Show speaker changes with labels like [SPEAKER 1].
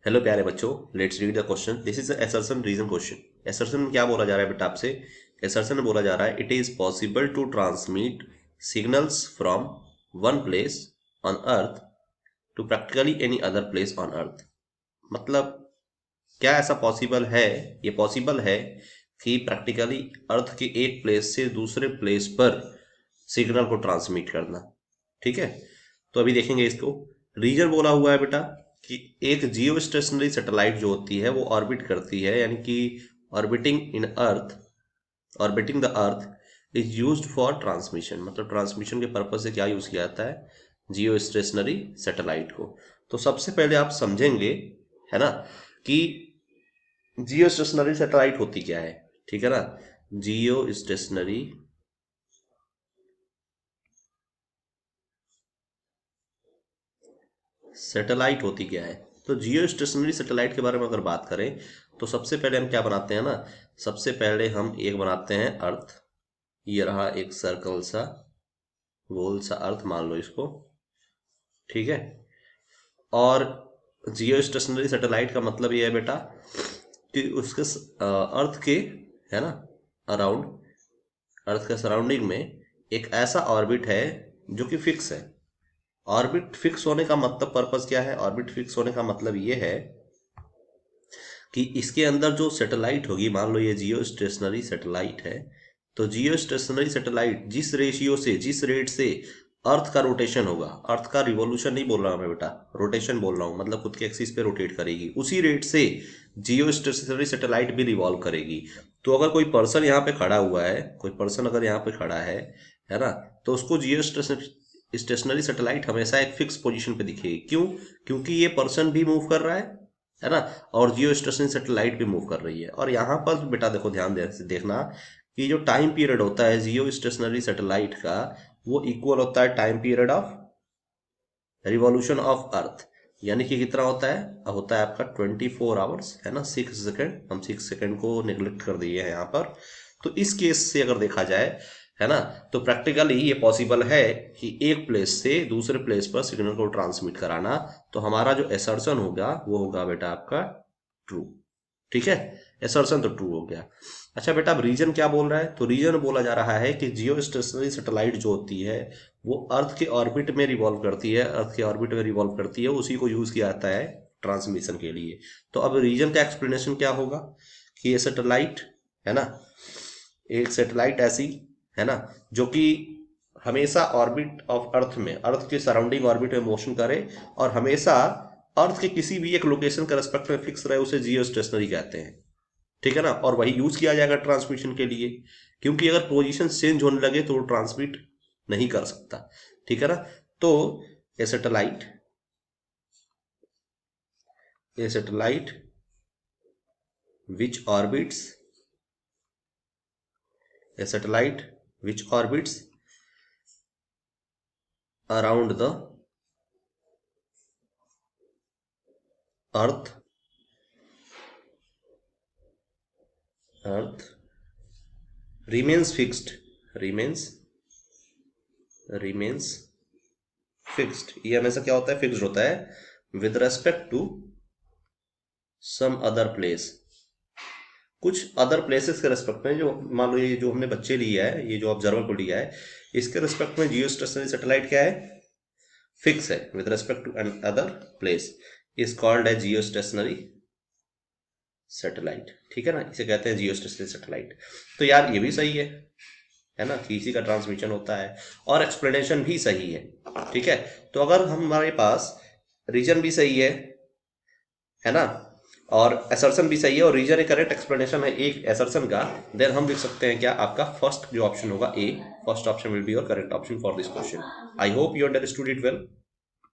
[SPEAKER 1] Hello प्यारे बच्चों, let's read the question. This is assertion reason question. Assertion में क्या बोला जा रहा है बेटा आपसे? असर्शन में बोला जा रहा है it is possible to transmit signals from one place on earth to practically any other place on earth. मतलब क्या ऐसा पॉसिबल है? ये पॉसिबल है कि प्रैक्टिकली अर्थ के एक प्लेस से दूसरे प्लेस पर सिग्नल को ट्रांसमिट करना। ठीक है, तो अभी देखेंगे इसको। रीजन बोला हुआ है बेटा कि एक जियो स्टेशनरी सैटेलाइट जो होती है वो ऑर्बिट करती है, यानी कि orbiting in earth, orbiting the earth is used for transmission. मतलब ट्रांसमिशन के पर्पज से क्या यूज किया जाता है? जियो स्टेशनरी सैटेलाइट को। तो सबसे पहले आप समझेंगे, है ना, कि जियो स्टेशनरी सैटेलाइट होती क्या है। ठीक है ना, जियो स्टेशनरी सैटेलाइट होती क्या है। तो जियो स्टेशनरी सैटेलाइट के बारे में अगर बात करें तो सबसे पहले हम क्या बनाते हैं ना, सबसे पहले हम एक बनाते हैं अर्थ। ये रहा एक सर्कल सा, गोल सा अर्थ मान लो इसको। ठीक है, और जियो स्टेशनरी सैटेलाइट का मतलब ये है बेटा कि उसके अर्थ के, है ना, अराउंड, अर्थ के सराउंडिंग में एक ऐसा ऑर्बिट है जो कि फिक्स है। ऑर्बिट फिक्स होने का मतलब, पर्पस क्या है? ऑर्बिट फिक्स होने का मतलब ये है कि इसके अंदर जो सैटेलाइट होगी, मान लो ये जियो स्टेशनरी सैटेलाइट है, तो जियो स्टेशनरी सैटेलाइट जिस रेशियो से, जिस रेट से अर्थ का रोटेशन होगा, अर्थ का रिवॉल्यूशन नहीं बोल रहा हूं मैं बेटा, रोटेशन बोल रहा हूं, मतलब खुद के एक्सिस पे रोटेट करेगी, उसी रेट से जियो स्टेशनरी सैटेलाइट भी रिवॉल्व करेगी। तो अगर कोई पर्सन यहाँ पे खड़ा हुआ है, कोई पर्सन अगर यहाँ पे खड़ा है ना, तो उसको जियो स्टेशनरी सैटेलाइट हमेशा एक फिक्स पोजीशन पे दिखेगी। क्यों? क्योंकि ये पर्सन भी मूव कर रहा है ना, और जियो स्टेशनरी सैटेलाइट भी मूव कर रही है। और यहाँ पर बेटा देखो, ध्यान देखना कि जो टाइम पीरियड होता है जियो स्टेशनरी सैटेलाइट का, वो इक्वल होता है time period of revolution of earth. यानी कि कितना होता है? होता है आपका 24 आवर्स, है ना, 6 सेकेंड। हम 6 सेकेंड को निगलेक्ट कर दिए हैं यहाँ पर। तो इस केस से अगर देखा जाए, है ना, तो प्रैक्टिकली ये पॉसिबल है कि एक प्लेस से दूसरे प्लेस पर सिग्नल को ट्रांसमिट कराना। तो हमारा जो असर्शन होगा वो होगा बेटा आपका ट्रू। ठीक है, असर्शन तो ट्रू हो गया। अच्छा बेटा, अब रीजन क्या बोल रहा है? तो रीजन बोला जा रहा है कि जियो स्टेशनरी सैटेलाइट जो होती है वो अर्थ के ऑर्बिट में रिवॉल्व करती है, अर्थ के ऑर्बिट में रिवॉल्व करती है, उसी को यूज किया जाता है ट्रांसमिशन के लिए। तो अब रीजन का एक्सप्लेनेशन क्या होगा कि ये सैटेलाइट, है ना, एक सैटेलाइट ऐसी, है ना, जो कि हमेशा ऑर्बिट ऑफ अर्थ में, अर्थ के सराउंडिंग ऑर्बिट में मोशन करे और हमेशा अर्थ के किसी भी एक लोकेशन के रेस्पेक्ट में फिक्स रहे, उसे जियो स्टेशनरी कहते हैं। ठीक है ना, और वही यूज किया जाएगा ट्रांसमिशन के लिए, क्योंकि अगर पोजीशन चेंज होने लगे तो वो ट्रांसमिट नहीं कर सकता। ठीक है ना, तो a satellite, a satellite which orbits, a satellite which orbits around the earth, earth remains fixed, remains, remains fixed। ये हमेशा क्या होता है? फिक्स्ड होता है with respect to some other place, कुछ अदर प्लेसेस के रेस्पेक्ट में। जो मान लो ये जो हमने बच्चे लिया है, ये जो ऑब्जर्वर को लिया है, इसके रेस्पेक्ट में जियो स्टेशनरी सैटेलाइट क्या है? फिक्स है with respect to an other place, is called as geostationary satellite. ठीक है ना, इसे कहते हैं जियो स्टेशनरी सैटेलाइट। तो यार ये भी सही है ना, कि इसी का ट्रांसमिशन होता है और एक्सप्लेनेशन भी सही है। ठीक है, तो अगर हमारे पास रीजन भी सही है ना, और असर्शन भी सही है और रीजन एक करेक्ट एक्सप्लेनेशन है एक असर्शन का, देन हम लिख सकते हैं क्या? आपका फर्स्ट जो ऑप्शन होगा A, first option will be your correct option for this question. I hope you understood it well.